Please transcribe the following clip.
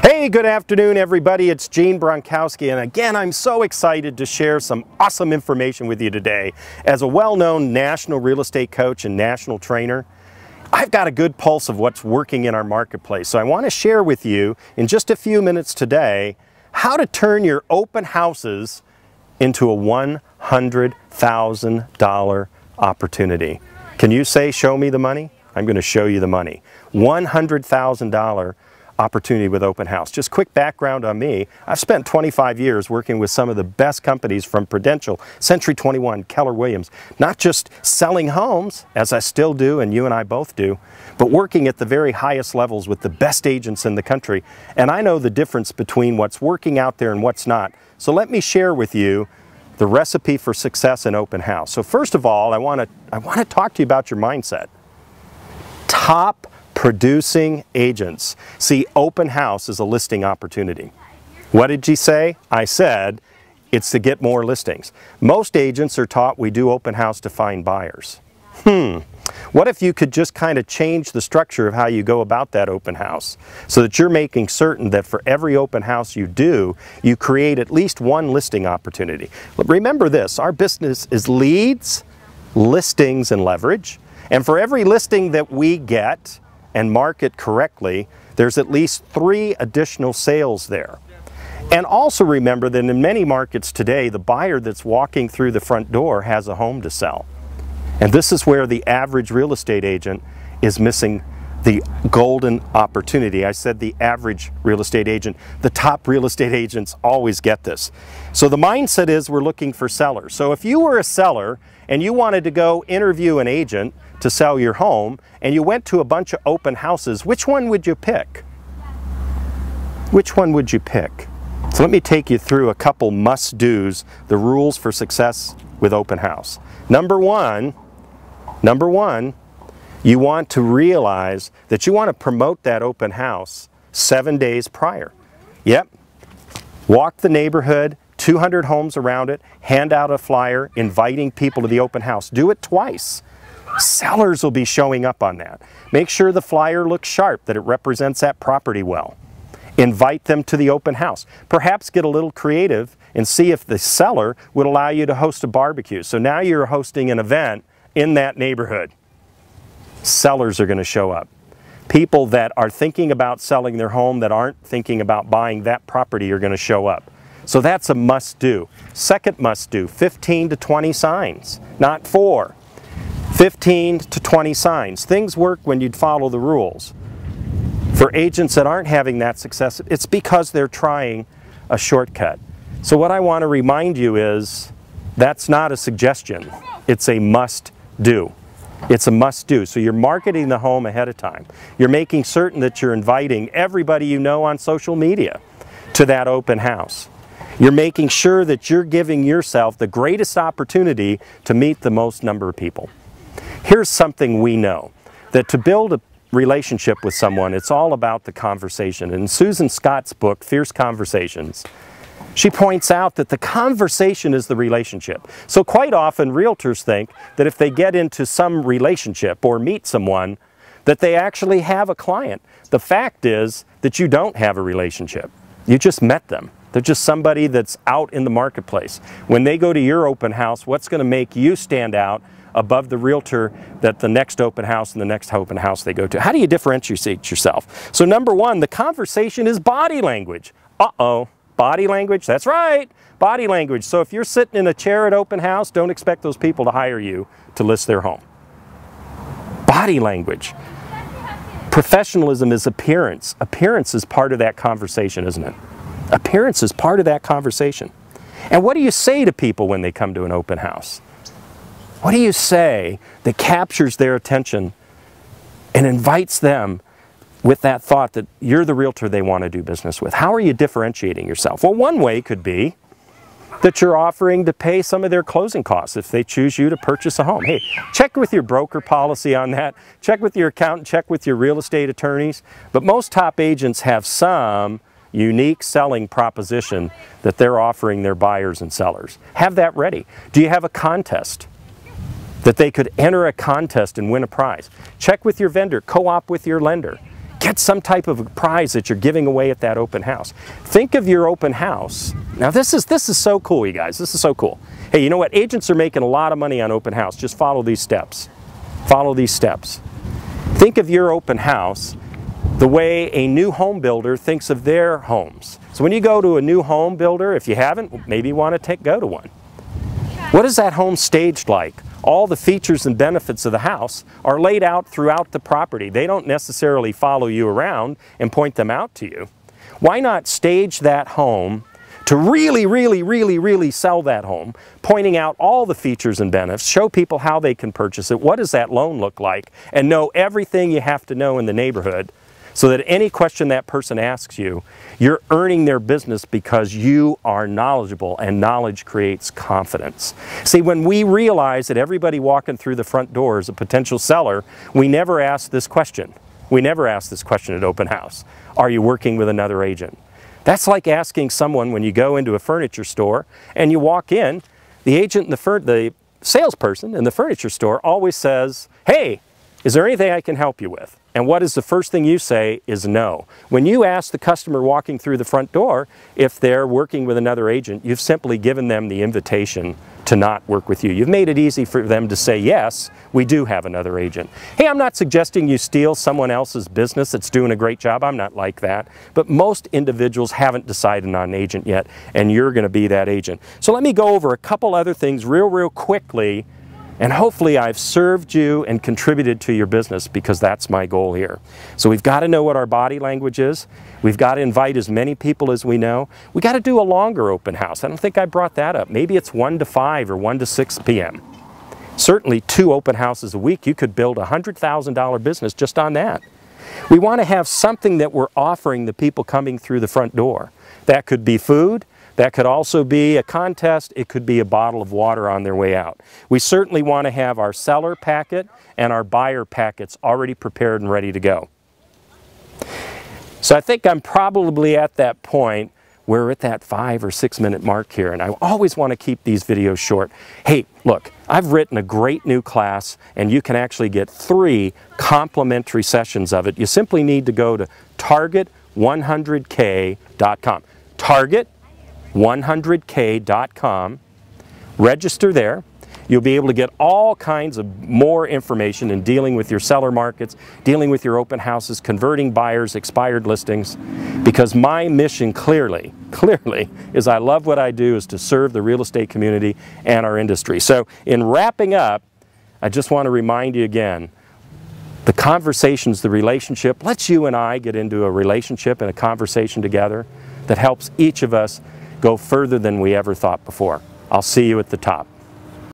Hey, good afternoon everybody, it's Gene Bronkowski, and again I'm so excited to share some awesome information with you today. As a well-known national real estate coach and national trainer, I've got a good pulse of what's working in our marketplace. So I want to share with you in just a few minutes today how to turn your open houses into a $100,000 opportunity. Can you say, show me the money? I'm going to show you the money. $100,000 opportunity with open house. Just quick background on me. I've spent 25 years working with some of the best companies from Prudential, Century 21, Keller Williams, not just selling homes, as I still do and you and I both do, but working at the very highest levels with the best agents in the country. And I know the difference between what's working out there and what's not. So let me share with you the recipe for success in open house. So first of all, I want to talk to you about your mindset. Top producing agents see open house as a listing opportunity. What did you say? I said it's to get more listings. Most agents are taught we do open house to find buyers. What if you could just kind of change the structure of how you go about that open house so that you're making certain that for every open house you do, you create at least one listing opportunity. But remember this, our business is leads, listings, and leverage. And for every listing that we get and market correctly, there's at least 3 additional sales there. And also remember that in many markets today, the buyer that's walking through the front door has a home to sell. And this is where the average real estate agent is missing the golden opportunity. I said the average real estate agent. The top real estate agents always get this. So the mindset is we're looking for sellers. So if you were a seller and you wanted to go interview an agent to sell your home, and you went to a bunch of open houses, which one would you pick? Which one would you pick? So let me take you through a couple must-dos, the rules for success with open house. Number one, you want to realize that you want to promote that open house 7 days prior. Yep, walk the neighborhood, 200 homes around it, hand out a flyer, inviting people to the open house. Do it twice. Sellers will be showing up on that. Make sure the flyer looks sharp, that it represents that property well. Invite them to the open house. Perhaps get a little creative and see if the seller would allow you to host a barbecue. So now you're hosting an event in that neighborhood. Sellers are going to show up. People that are thinking about selling their home that aren't thinking about buying that property are going to show up. So that's a must-do. Second must-do, 15 to 20 signs, not 4. 15 to 20 signs. Things work when you'd follow the rules. For agents that aren't having that success, it's because they're trying a shortcut. So what I want to remind you is that's not a suggestion. It's a must-do. It's a must-do. So you're marketing the home ahead of time. You're making certain that you're inviting everybody you know on social media to that open house. You're making sure that you're giving yourself the greatest opportunity to meet the most number of people. Here's something we know, that to build a relationship with someone, it's all about the conversation. In Susan Scott's book, Fierce Conversations, she points out that the conversation is the relationship. So quite often, realtors think that if they get into some relationship or meet someone, that they actually have a client. The fact is that you don't have a relationship. You just met them. They're just somebody that's out in the marketplace. When they go to your open house, what's going to make you stand out above the realtor that the next open house and the next open house they go to? How do you differentiate yourself? So number one, the conversation is body language. Body language, that's right, body language. So if you're sitting in a chair at open house, don't expect those people to hire you to list their home. Body language. Professionalism is appearance. Appearance is part of that conversation, isn't it? Appearance is part of that conversation. And what do you say to people when they come to an open house? What do you say that captures their attention and invites them with that thought that you're the realtor they want to do business with? How are you differentiating yourself? Well, one way could be that you're offering to pay some of their closing costs if they choose you to purchase a home. Hey, check with your broker policy on that. Check with your accountant, check with your real estate attorneys. But most top agents have some unique selling proposition that they're offering their buyers and sellers. Have that ready. Do you have a contest that they could enter a contest and win a prize? Check with your vendor, co-op with your lender. get some type of a prize that you're giving away at that open house. Think of your open house. Now this is so cool, you guys. This is so cool. Hey, you know what? Agents are making a lot of money on open house. Just follow these steps. Follow these steps. Think of your open house the way a new home builder thinks of their homes. So when you go to a new home builder, if you haven't, maybe you want to go to one. What is that home staged like? All the features and benefits of the house are laid out throughout the property. They don't necessarily follow you around and point them out to you. Why not stage that home to really sell that home, pointing out all the features and benefits, show people how they can purchase it, what does that loan look like, and know everything you have to know in the neighborhood, so that any question that person asks you, you're earning their business because you are knowledgeable, and knowledge creates confidence. See, when we realize that everybody walking through the front door is a potential seller, we never ask this question. We never ask this question at open house. Are you working with another agent? That's like asking someone when you go into a furniture store and you walk in, the agent and the salesperson in the furniture store always says, "Hey, is there anything I can help you with?" And what is the first thing you say is no. When you ask the customer walking through the front door if they're working with another agent, you've simply given them the invitation to not work with you. You've made it easy for them to say, yes, we do have another agent. Hey, I'm not suggesting you steal someone else's business that's doing a great job. I'm not like that. But most individuals haven't decided on an agent yet, and you're going to be that agent. So let me go over a couple other things real quickly. And hopefully I've served you and contributed to your business, because that's my goal here. So we've got to know what our body language is. We've got to invite as many people as we know. We've got to do a longer open house. I don't think I brought that up. Maybe it's 1 to 5 or 1 to 6 p.m. Certainly 2 open houses a week. You could build a $100,000 business just on that. We want to have something that we're offering the people coming through the front door. That could be food. That could also be a contest. It could be a bottle of water on their way out. We certainly want to have our seller packet and our buyer packets already prepared and ready to go. So I think I'm probably at that point where we're at that 5 or 6 minute mark here, and I always want to keep these videos short. Hey, look, I've written a great new class, and you can actually get 3 complimentary sessions of it. You simply need to go to target100k.com. Target100k.com. Register there. You'll be able to get all kinds of more information in dealing with your seller markets, dealing with your open houses, converting buyers, expired listings, because my mission clearly is I love what I do, is to serve the real estate community and our industry. So in wrapping up, I just want to remind you again, the conversations, the relationship, lets you and I get into a relationship and a conversation together that helps each of us go further than we ever thought before. I'll see you at the top.